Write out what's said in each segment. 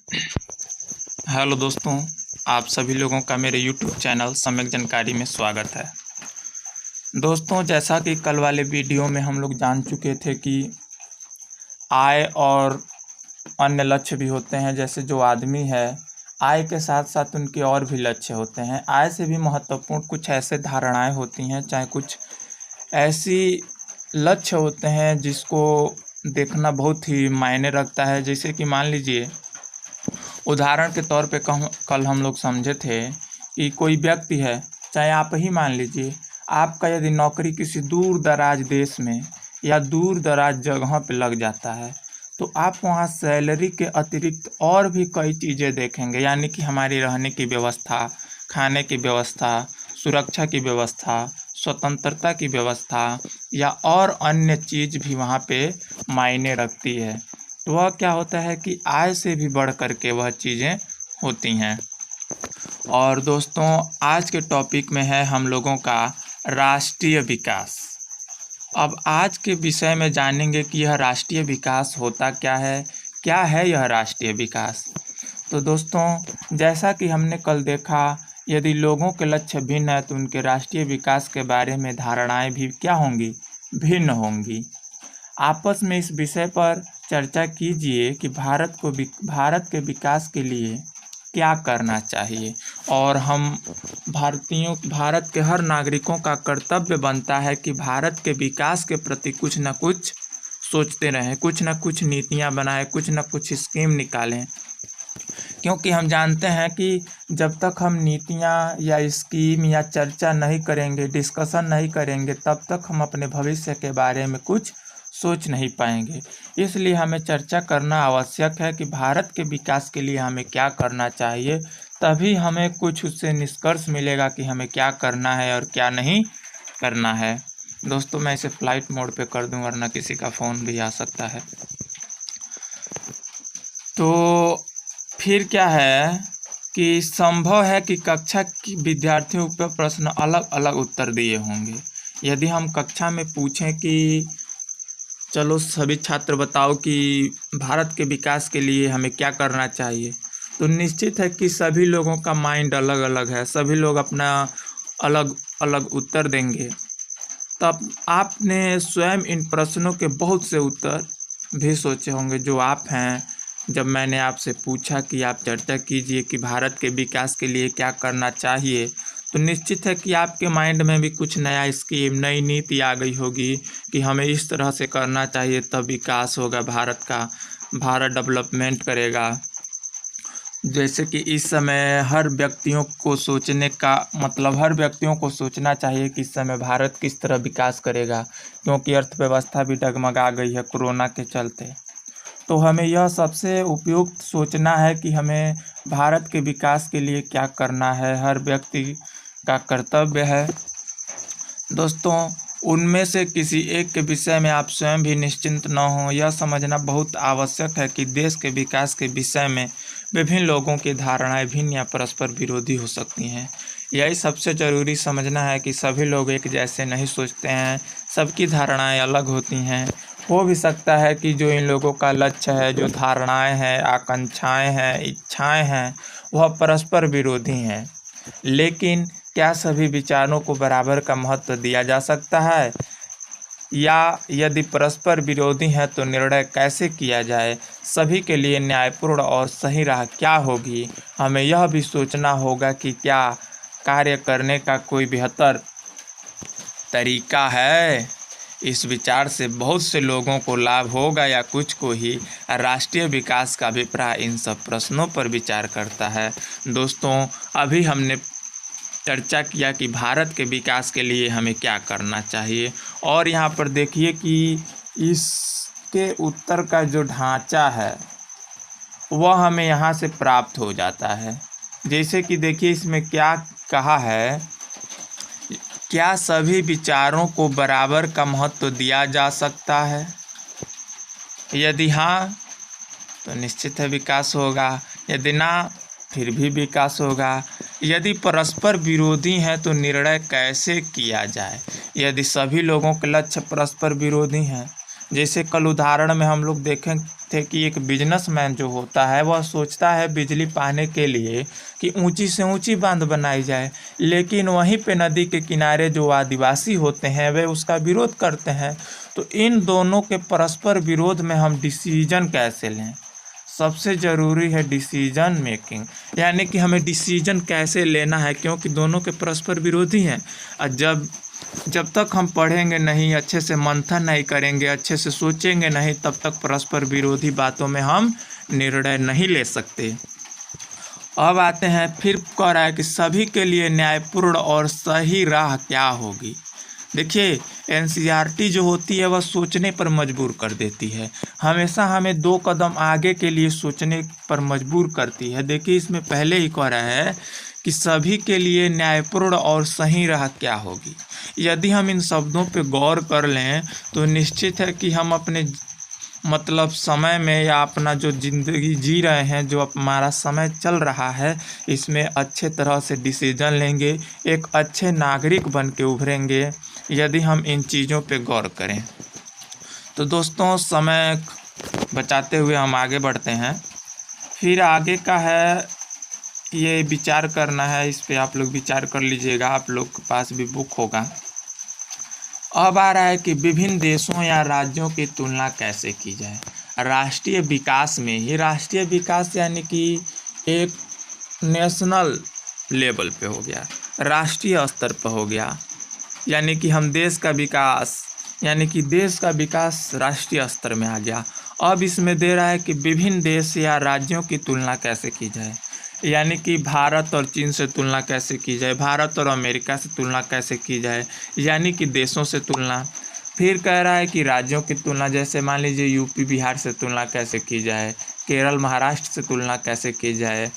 Hello दोस्तों, आप सभी लोगों का मेरे यूट्यूब चैनल सम्यक जानकारी में स्वागत है। दोस्तों, जैसा कि कल वाले वीडियो में हम लोग जान चुके थे कि आय और अन्य लक्ष्य भी होते हैं। जैसे जो आदमी है, आय के साथ साथ उनके और भी लक्ष्य होते हैं। आय से भी महत्वपूर्ण कुछ ऐसे धारणाएं होती हैं, चाहे कुछ ऐसी लक्ष्य होते हैं जिसको देखना बहुत ही मायने रखता है। जैसे कि मान लीजिए, उदाहरण के तौर पे कल हम लोग समझे थे कि कोई व्यक्ति है, चाहे आप ही मान लीजिए, आपका यदि नौकरी किसी दूर दराज देश में या दूर दराज जगह पे लग जाता है, तो आप वहाँ सैलरी के अतिरिक्त और भी कई चीज़ें देखेंगे। यानी कि हमारी रहने की व्यवस्था, खाने की व्यवस्था, सुरक्षा की व्यवस्था, स्वतंत्रता की व्यवस्था या और अन्य चीज़ भी वहाँ पे मायने रखती है। तो वह क्या होता है कि आय से भी बढ़ कर के वह चीज़ें होती हैं। और दोस्तों, आज के टॉपिक में है हम लोगों का राष्ट्रीय विकास। अब आज के विषय में जानेंगे कि यह राष्ट्रीय विकास होता क्या है यह राष्ट्रीय विकास। तो दोस्तों, जैसा कि हमने कल देखा, यदि लोगों के लक्ष्य भिन्न है तो उनके राष्ट्रीय विकास के बारे में धारणाएं भी क्या होंगी, भिन्न होंगी। आपस में इस विषय पर चर्चा कीजिए कि भारत के विकास के लिए क्या करना चाहिए। और हम भारत के हर नागरिकों का कर्तव्य बनता है कि भारत के विकास के प्रति कुछ न कुछ सोचते रहें, कुछ न कुछ नीतियां बनाएं, कुछ न कुछ स्कीम निकालें। क्योंकि हम जानते हैं कि जब तक हम नीतियां या स्कीम या चर्चा नहीं करेंगे, डिस्कशन नहीं करेंगे, तब तक हम अपने भविष्य के बारे में कुछ सोच नहीं पाएंगे। इसलिए हमें चर्चा करना आवश्यक है कि भारत के विकास के लिए हमें क्या करना चाहिए। तभी हमें कुछ उससे निष्कर्ष मिलेगा कि हमें क्या करना है और क्या नहीं करना है। दोस्तों, मैं इसे फ्लाइट मोड पे कर दूं वरना किसी का फ़ोन भी आ सकता है। तो फिर क्या है कि संभव है कि कक्षा की विद्यार्थियों पर प्रश्न अलग अलग उत्तर दिए होंगे। यदि हम कक्षा में पूछें कि चलो सभी छात्र बताओ कि भारत के विकास के लिए हमें क्या करना चाहिए, तो निश्चित है कि सभी लोगों का माइंड अलग अलग है, सभी लोग अपना अलग अलग उत्तर देंगे। तब आपने स्वयं इन प्रश्नों के बहुत से उत्तर भी सोचे होंगे जो आप हैं। जब मैंने आपसे पूछा कि आप चर्चा कीजिए कि भारत के विकास के लिए क्या करना चाहिए, तो निश्चित है कि आपके माइंड में भी कुछ नया स्कीम, नई नीति आ गई होगी कि हमें इस तरह से करना चाहिए, तब विकास होगा भारत का, भारत डेवलपमेंट करेगा। जैसे कि इस समय हर व्यक्तियों को सोचना चाहिए कि इस समय भारत किस तरह विकास करेगा, क्योंकि अर्थव्यवस्था भी डगमगा गई है कोरोना के चलते। तो हमें यह सबसे उपयुक्त सोचना है कि हमें भारत के विकास के लिए क्या करना है, हर व्यक्ति का कर्तव्य है। दोस्तों, उनमें से किसी एक के विषय में आप स्वयं भी निश्चिंत न हों। यह समझना बहुत आवश्यक है कि देश के विकास के विषय में विभिन्न लोगों की धारणाएं भिन्न या परस्पर विरोधी हो सकती हैं। यही सबसे ज़रूरी समझना है कि सभी लोग एक जैसे नहीं सोचते हैं, सबकी धारणाएं अलग होती हैं। हो भी सकता है कि जो इन लोगों का लक्ष्य है, जो धारणाएं हैं, आकांक्षाएं हैं, इच्छाएं हैं, वह परस्पर विरोधी हैं। लेकिन क्या सभी विचारों को बराबर का महत्व दिया जा सकता है, या यदि परस्पर विरोधी हैं तो निर्णय कैसे किया जाए, सभी के लिए न्यायपूर्ण और सही राह क्या होगी। हमें यह भी सोचना होगा कि क्या कार्य करने का कोई बेहतर तरीका है। इस विचार से बहुत से लोगों को लाभ होगा या कुछ को ही। राष्ट्रीय विकास का अभिप्राय इन सब प्रश्नों पर विचार करता है। दोस्तों, अभी हमने चर्चा किया कि भारत के विकास के लिए हमें क्या करना चाहिए, और यहाँ पर देखिए कि इसके उत्तर का जो ढांचा है वह हमें यहाँ से प्राप्त हो जाता है। जैसे कि देखिए, इसमें क्या कहा है, क्या सभी विचारों को बराबर का महत्व दिया जा सकता है। यदि हाँ, तो निश्चित है विकास होगा, यदि ना, फिर भी विकास होगा। यदि परस्पर विरोधी हैं तो निर्णय कैसे किया जाए। यदि सभी लोगों के लक्ष्य परस्पर विरोधी हैं जैसे कल उदाहरण में हम लोग देखे थे कि एक बिजनेसमैन जो होता है वह सोचता है बिजली पाने के लिए कि ऊंची से ऊंची बांध बनाई जाए, लेकिन वहीं पे नदी के किनारे जो आदिवासी होते हैं वे उसका विरोध करते हैं। तो इन दोनों के परस्पर विरोध में हम डिसीजन कैसे लें? सबसे ज़रूरी है डिसीजन मेकिंग, यानी कि हमें डिसीजन कैसे लेना है, क्योंकि दोनों के परस्पर विरोधी हैं। और जब तक हम पढ़ेंगे नहीं, अच्छे से मंथन नहीं करेंगे, अच्छे से सोचेंगे नहीं, तब तक परस्पर विरोधी बातों में हम निर्णय नहीं ले सकते। अब आते हैं, फिर कह रहा है कि सभी के लिए न्यायपूर्ण और सही राह क्या होगी। देखिए, एनसीईआरटी जो होती है वह सोचने पर मजबूर कर देती है, हमेशा हमें 2 कदम आगे के लिए सोचने पर मजबूर करती है। देखिए, इसमें पहले ही कह रहा है कि सभी के लिए न्यायपूर्ण और सही राह क्या होगी। यदि हम इन शब्दों पर गौर कर लें तो निश्चित है कि हम अपने मतलब समय में या अपना जो ज़िंदगी जी रहे हैं, जो हमारा समय चल रहा है, इसमें अच्छे तरह से डिसीजन लेंगे, एक अच्छे नागरिक बन के उभरेंगे यदि हम इन चीज़ों पे गौर करें। तो दोस्तों, समय बचाते हुए हम आगे बढ़ते हैं। फिर आगे का है, ये विचार करना है, इस पे आप लोग विचार कर लीजिएगा, आप लोग के पास भी बुक होगा। अब आ रहा है कि विभिन्न देशों या राज्यों की तुलना कैसे की जाए राष्ट्रीय विकास में ही। राष्ट्रीय विकास यानी कि एक नेशनल लेवल पे हो गया, राष्ट्रीय स्तर पर हो गया, यानी कि हम देश का विकास, यानी कि देश का विकास राष्ट्रीय स्तर में आ गया। अब इसमें दे रहा है कि विभिन्न देश या राज्यों की तुलना कैसे की जाए, यानी कि भारत और चीन से तुलना कैसे की जाए, भारत और अमेरिका से तुलना कैसे की जाए, यानी कि देशों से तुलना। फिर कह रहा है कि राज्यों की तुलना, जैसे मान लीजिए यूपी बिहार से तुलना कैसे की जाए, केरल महाराष्ट्र से तुलना कैसे की जाए,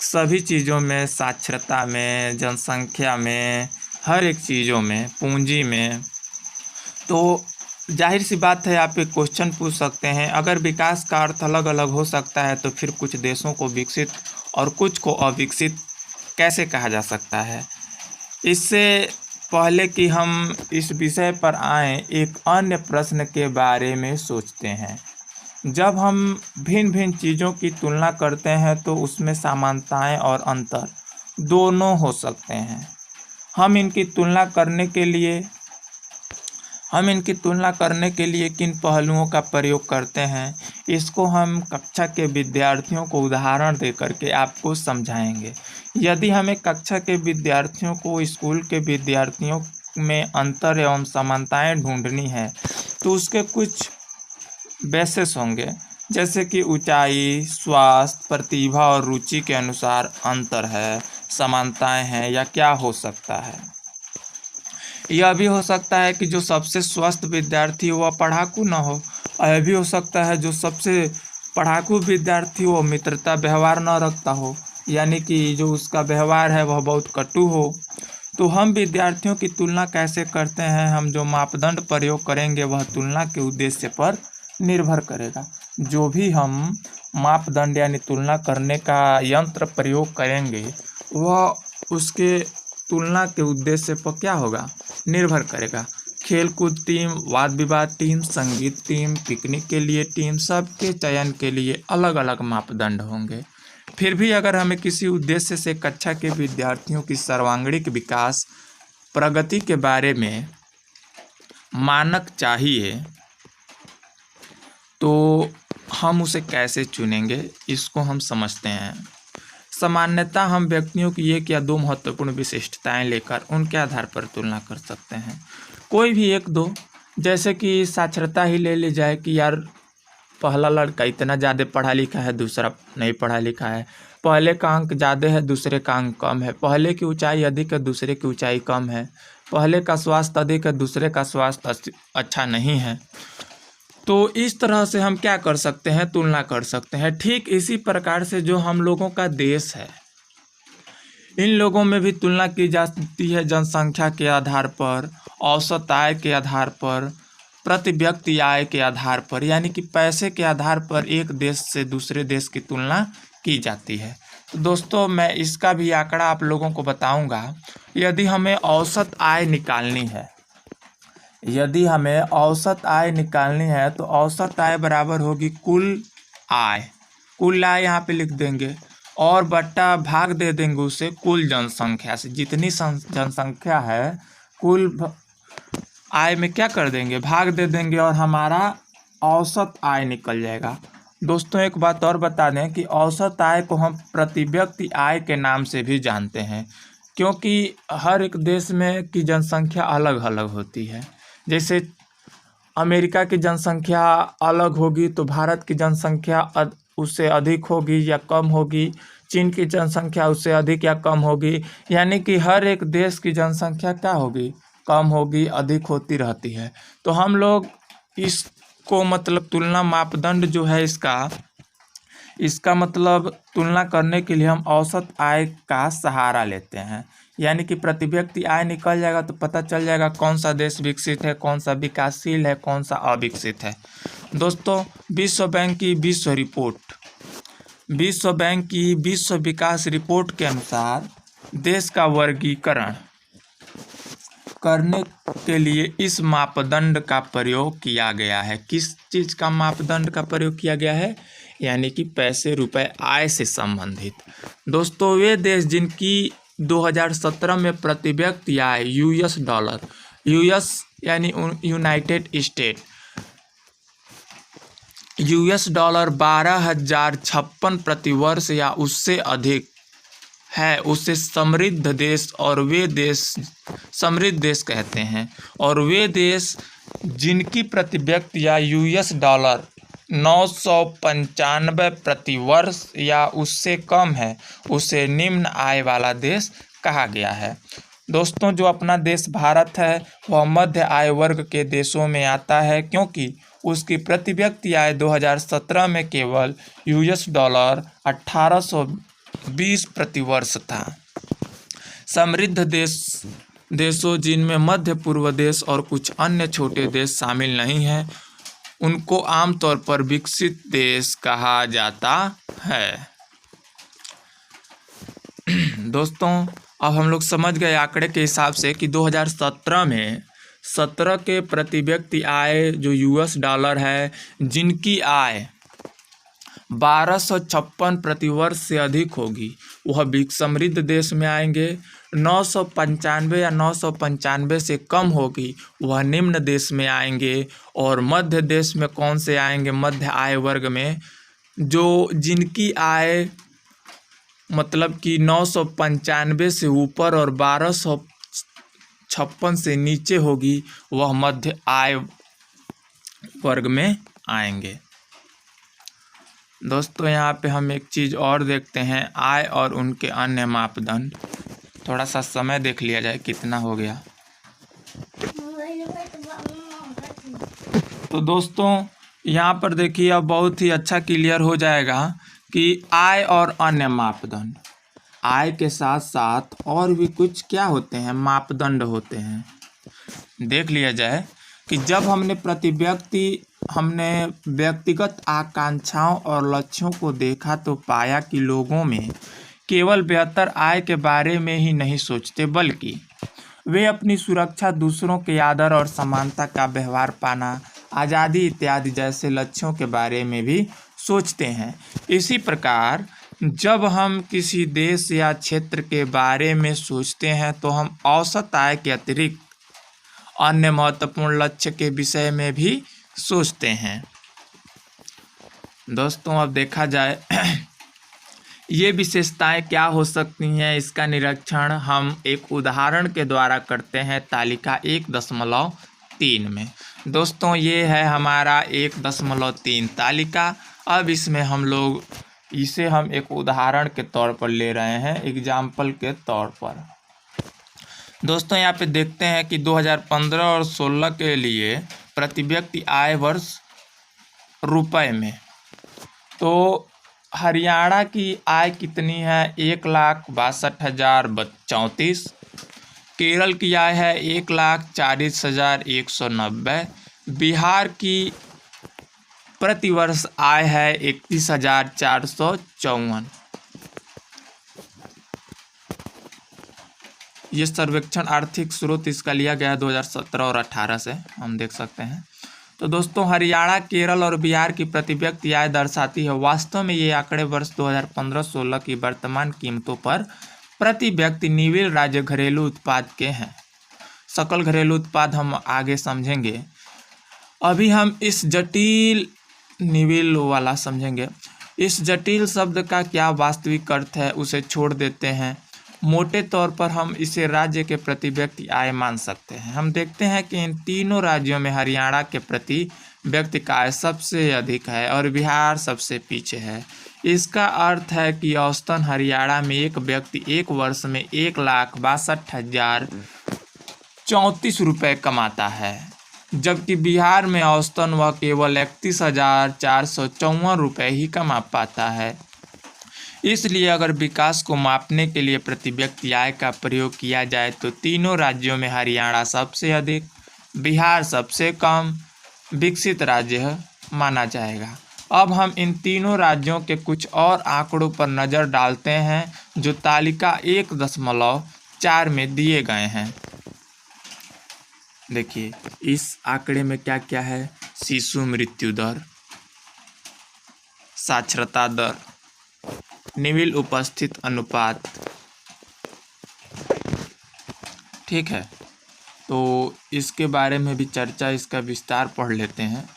सभी चीज़ों में, साक्षरता में, जनसंख्या में, हर एक चीज़ों में, पूंजी में। तो जाहिर सी बात है, आप एक क्वेश्चन पूछ सकते हैं, अगर विकास का अर्थ अलग अलग हो सकता है तो फिर कुछ देशों को विकसित और कुछ को अविकसित कैसे कहा जा सकता है। इससे पहले कि हम इस विषय पर आएँ, एक अन्य प्रश्न के बारे में सोचते हैं। जब हम भिन्न भिन्न चीज़ों की तुलना करते हैं तो उसमें समानताएं और अंतर दोनों हो सकते हैं। हम इनकी तुलना करने के लिए किन पहलुओं का प्रयोग करते हैं, इसको हम कक्षा के विद्यार्थियों को उदाहरण दे करके आपको समझाएंगे। यदि हमें कक्षा के विद्यार्थियों को स्कूल के विद्यार्थियों में अंतर एवं समानताएं ढूंढनी है तो उसके कुछ बेसिस होंगे, जैसे कि ऊंचाई, स्वास्थ्य, प्रतिभा और रुचि के अनुसार अंतर है, समानताएं हैं, या क्या हो सकता है। यह भी हो सकता है कि जो सबसे स्वस्थ विद्यार्थी हो वह पढ़ाकू न हो, और यह भी हो सकता है जो सबसे पढ़ाकू विद्यार्थी हो मित्रता व्यवहार न रखता हो, यानी कि जो उसका व्यवहार है वह बहुत कटु हो। तो हम विद्यार्थियों की तुलना कैसे करते हैं, हम जो मापदंड प्रयोग करेंगे वह तुलना के उद्देश्य पर निर्भर करेगा। जो भी हम मापदंड यानी तुलना करने का यंत्र प्रयोग करेंगे वह उसके तुलना के उद्देश्य पर क्या होगा, निर्भर करेगा। खेलकूद टीम, वाद विवाद टीम, संगीत टीम, पिकनिक के लिए टीम, सबके चयन के लिए अलग अलग मापदंड होंगे। फिर भी अगर हमें किसी उद्देश्य से कक्षा के विद्यार्थियों की सर्वांगीण विकास प्रगति के बारे में मानक चाहिए तो हम उसे कैसे चुनेंगे, इसको हम समझते हैं। सामान्यतः हम व्यक्तियों की 1 या 2 महत्वपूर्ण विशिष्टताएं लेकर उनके आधार पर तुलना कर सकते हैं, कोई भी 1-2। जैसे कि साक्षरता ही ले ली जाए कि यार पहला लड़का इतना ज़्यादा पढ़ा लिखा है, दूसरा नहीं पढ़ा लिखा है, पहले का अंक ज़्यादा है, दूसरे का अंक कम है, पहले की ऊंचाई अधिक है, दूसरे की ऊंचाई कम है, पहले का स्वास्थ्य अधिक है, दूसरे का स्वास्थ्य अच्छा नहीं है। तो इस तरह से हम क्या कर सकते हैं, तुलना कर सकते हैं। ठीक इसी प्रकार से जो हम लोगों का देश है, इन लोगों में भी तुलना की जा सकती है जनसंख्या के आधार पर, औसत आय के आधार पर, प्रति व्यक्ति आय के आधार पर, यानी कि पैसे के आधार पर एक देश से दूसरे देश की तुलना की जाती है। तो दोस्तों, मैं इसका भी आंकड़ा आप लोगों को बताऊंगा। यदि हमें औसत आय निकालनी है, यदि हमें औसत आय निकालनी है तो औसत आय बराबर होगी कुल आय। कुल आय यहाँ पे लिख देंगे और बट्टा भाग दे देंगे उसे कुल जनसंख्या से। जितनी जनसंख्या है कुल आय में क्या कर देंगे, भाग दे देंगे और हमारा औसत आय निकल जाएगा। दोस्तों एक बात और बता दें कि औसत आय को हम प्रति व्यक्ति आय के नाम से भी जानते हैं, क्योंकि हर एक देश में की जनसंख्या अलग अलग होती है। जैसे अमेरिका की जनसंख्या अलग होगी तो भारत की जनसंख्या उससे अधिक होगी या कम होगी, चीन की जनसंख्या उससे अधिक या कम होगी, यानी कि हर एक देश की जनसंख्या क्या होगी, कम होगी, अधिक होती रहती है। तो हम लोग इसको मतलब तुलना मापदंड जो है इसका मतलब तुलना करने के लिए हम औसत आय का सहारा लेते हैं। यानी कि प्रति व्यक्ति आय निकल जाएगा तो पता चल जाएगा कौन सा देश विकसित है, कौन सा विकासशील है, कौन सा अविकसित है। दोस्तों विश्व बैंक की विश्व विकास रिपोर्ट के अनुसार देश का वर्गीकरण करने के लिए इस मापदंड का प्रयोग किया गया है। किस चीज़ का मापदंड का प्रयोग किया गया है, यानी कि पैसे रुपए आय से संबंधित। दोस्तों वे देश जिनकी 2017 में प्रति व्यक्ति आय यूएस यानी यूनाइटेड स्टेट US डॉलर 12,056 प्रति वर्ष या उससे अधिक है उसे समृद्ध देश और वे देश समृद्ध देश कहते हैं। और वे देश जिनकी प्रति व्यक्ति या US डॉलर 995 प्रति वर्ष या उससे कम है उसे निम्न आय वाला देश कहा गया है। दोस्तों जो अपना देश भारत है वह मध्य आय वर्ग के देशों में आता है, क्योंकि उसकी प्रति व्यक्ति आय 2017 में केवल US डॉलर 1820 प्रति वर्ष था। समृद्ध देशों जिनमें मध्य पूर्व देश और कुछ अन्य छोटे देश शामिल नहीं हैं उनको आमतौर पर विकसित देश कहा जाता है। दोस्तों अब हम लोग समझ गए आंकड़े के हिसाब से कि 2017 में 17 के प्रति व्यक्ति आय जो US डॉलर है, जिनकी आय 1256 प्रति वर्ष से अधिक होगी वह समृद्ध देश में आएंगे। 995 या 995 से कम होगी वह निम्न देश में आएंगे। और मध्य देश में कौन से आएंगे, मध्य आय वर्ग में जो जिनकी आय मतलब कि 995 से ऊपर और 1256 से नीचे होगी वह मध्य आय वर्ग में आएंगे। दोस्तों यहाँ पे हम एक चीज़ और देखते हैं, आय और उनके अन्य मापदंड। थोड़ा सा समय देख लिया जाए कितना हो गया। तो दोस्तों यहाँ पर देखिए अब बहुत ही अच्छा क्लियर हो जाएगा कि आय और अन्य मापदंड, आय के साथ साथ और भी कुछ क्या होते हैं, मापदंड होते हैं। देख लिया जाए कि जब हमने व्यक्तिगत आकांक्षाओं और लक्ष्यों को देखा तो पाया कि लोगों में केवल बेहतर आय के बारे में ही नहीं सोचते बल्कि वे अपनी सुरक्षा, दूसरों के आदर और समानता का व्यवहार पाना, आज़ादी इत्यादि जैसे लक्ष्यों के बारे में भी सोचते हैं। इसी प्रकार जब हम किसी देश या क्षेत्र के बारे में सोचते हैं तो हम औसत आय के अतिरिक्त अन्य महत्वपूर्ण लक्ष्य के विषय में भी सोचते हैं। दोस्तों अब देखा जाए ये विशेषताएं क्या हो सकती हैं, इसका निरीक्षण हम एक उदाहरण के द्वारा करते हैं तालिका 1.3 में। दोस्तों ये है हमारा 1.3 तालिका। अब इसमें हम लोग इसे हम एक उदाहरण के तौर पर ले रहे हैं, एग्जाम्पल के तौर पर। दोस्तों यहाँ पे देखते हैं कि 2015 और 16 के लिए प्रति व्यक्ति आय वर्ष रुपए में, तो हरियाणा की आय कितनी है, 1,62,034। केरल की आय है 1,40,190। बिहार की प्रति वर्ष आय है 31,454। ये सर्वेक्षण आर्थिक स्रोत इसका लिया गया 2017 और 18 से, हम देख सकते हैं। तो दोस्तों हरियाणा, केरल और बिहार की प्रति व्यक्ति आय दर्शाती है। वास्तव में ये आंकड़े वर्ष 2015-16 की वर्तमान कीमतों पर प्रति व्यक्ति निविल राज्य घरेलू उत्पाद के हैं। सकल घरेलू उत्पाद हम आगे समझेंगे, अभी हम इस जटिल निविल वाला समझेंगे। इस जटिल शब्द का क्या वास्तविक अर्थ है उसे छोड़ देते हैं। मोटे तौर पर हम इसे राज्य के प्रति व्यक्ति आय मान सकते हैं। हम देखते हैं कि इन तीनों राज्यों में हरियाणा के प्रति व्यक्ति का आय सबसे अधिक है और बिहार सबसे पीछे है। इसका अर्थ है कि औसतन हरियाणा में एक व्यक्ति एक वर्ष में 1,62,034 रुपये कमाता है, जबकि बिहार में औसतन वह केवल 31,454 रुपये ही कमा पाता है। इसलिए अगर विकास को मापने के लिए प्रति व्यक्ति आय का प्रयोग किया जाए तो तीनों राज्यों में हरियाणा सबसे अधिक, बिहार सबसे कम विकसित राज्य माना जाएगा। अब हम इन तीनों राज्यों के कुछ और आंकड़ों पर नज़र डालते हैं जो तालिका 1.4 में दिए गए हैं। देखिए इस आंकड़े में क्या क्या है। शिशु मृत्यु दर, साक्षरता दर, निविल उपस्थित अनुपात, ठीक है। तो इसके बारे में भी चर्चा, इसका विस्तार पढ़ लेते हैं।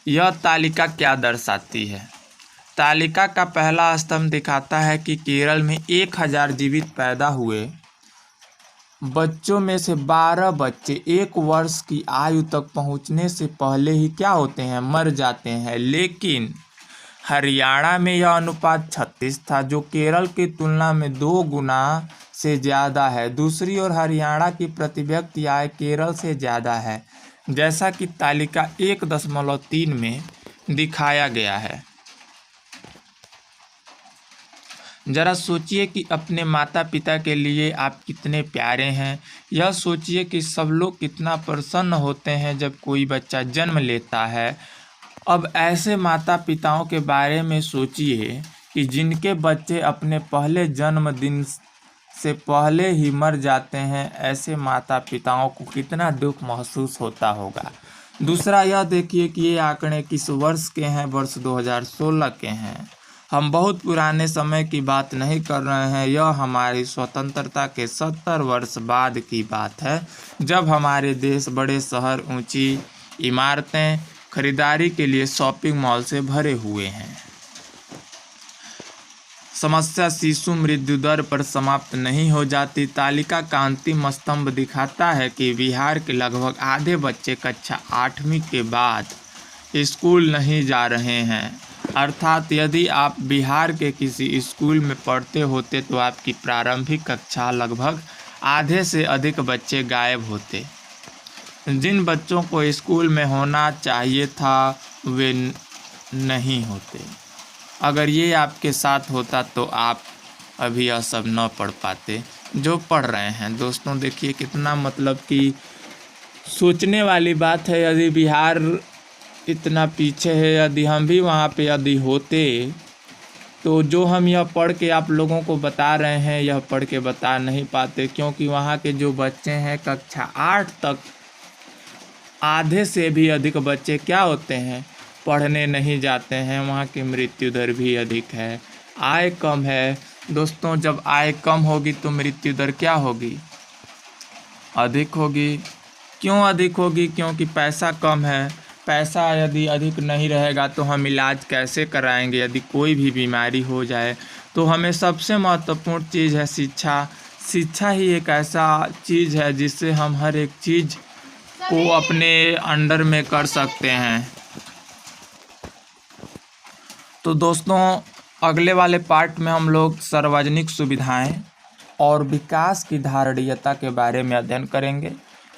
यह तालिका क्या दर्शाती है? तालिका का पहला स्तंभ दिखाता है कि केरल में 1000 जीवित पैदा हुए बच्चों में से 12 बच्चे 1 वर्ष की आयु तक पहुंचने से पहले ही क्या होते हैं, मर जाते हैं। लेकिन हरियाणा में यह अनुपात 36 था, जो केरल की तुलना में 2 गुना से ज़्यादा है। दूसरी ओर हरियाणा की प्रति व्यक्ति आय केरल से ज़्यादा है, जैसा कि तालिका 1.3 में दिखाया गया है। जरा सोचिए कि अपने माता पिता के लिए आप कितने प्यारे हैं। यह सोचिए कि सब लोग कितना प्रसन्न होते हैं जब कोई बच्चा जन्म लेता है। अब ऐसे माता पिताओं के बारे में सोचिए कि जिनके बच्चे अपने पहले जन्मदिन से पहले ही मर जाते हैं। ऐसे माता पिताओं को कितना दुख महसूस होता होगा। दूसरा यह देखिए कि ये आंकड़े किस वर्ष के हैं, वर्ष 2016 के हैं। हम बहुत पुराने समय की बात नहीं कर रहे हैं, यह हमारी स्वतंत्रता के 70 वर्ष बाद की बात है, जब हमारे देश बड़े शहर, ऊंची इमारतें, खरीदारी के लिए शॉपिंग मॉल से भरे हुए हैं। समस्या शिशु मृत्यु दर पर समाप्त नहीं हो जाती। तालिका का अंतिम स्तंभ दिखाता है कि बिहार के लगभग आधे बच्चे कक्षा 8वीं के बाद स्कूल नहीं जा रहे हैं। अर्थात यदि आप बिहार के किसी स्कूल में पढ़ते होते तो आपकी प्रारंभिक कक्षा लगभग आधे से अधिक बच्चे गायब होते। जिन बच्चों को स्कूल में होना चाहिए था वे नहीं होते। अगर ये आपके साथ होता तो आप अभी यह सब न पढ़ पाते जो पढ़ रहे हैं। दोस्तों देखिए कितना मतलब कि सोचने वाली बात है। यदि बिहार इतना पीछे है, यदि हम भी वहाँ पे यदि होते तो जो हम यह पढ़ के आप लोगों को बता रहे हैं, यह पढ़ के बता नहीं पाते, क्योंकि वहाँ के जो बच्चे हैं कक्षा 8 तक आधे से भी अधिक बच्चे क्या होते हैं, पढ़ने नहीं जाते हैं। वहाँ की मृत्यु दर भी अधिक है, आय कम है। दोस्तों जब आय कम होगी तो मृत्यु दर क्या होगी, अधिक होगी। क्यों अधिक होगी? क्योंकि पैसा कम है। पैसा यदि अधिक नहीं रहेगा तो हम इलाज कैसे कराएंगे? यदि कोई भी बीमारी हो जाए तो हमें सबसे महत्वपूर्ण चीज़ है शिक्षा। शिक्षा ही एक ऐसा चीज़ है जिससे हम हर एक चीज़ को अपने अंडर में कर सकते हैं। तो दोस्तों अगले वाले पार्ट में हम लोग सार्वजनिक सुविधाएं और विकास की धारणीयता के बारे में अध्ययन करेंगे।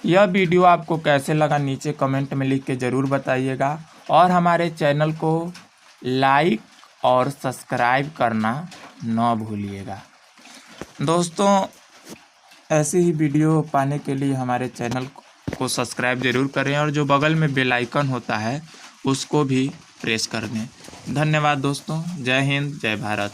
यह वीडियो आपको कैसे लगा नीचे कमेंट में लिख के ज़रूर बताइएगा और हमारे चैनल को लाइक और सब्सक्राइब करना न भूलिएगा। दोस्तों ऐसी ही वीडियो पाने के लिए हमारे चैनल को सब्सक्राइब ज़रूर करें और जो बगल में बेल आइकन होता है उसको भी प्रेस कर दें। धन्यवाद दोस्तों। जय हिंद, जय भारत।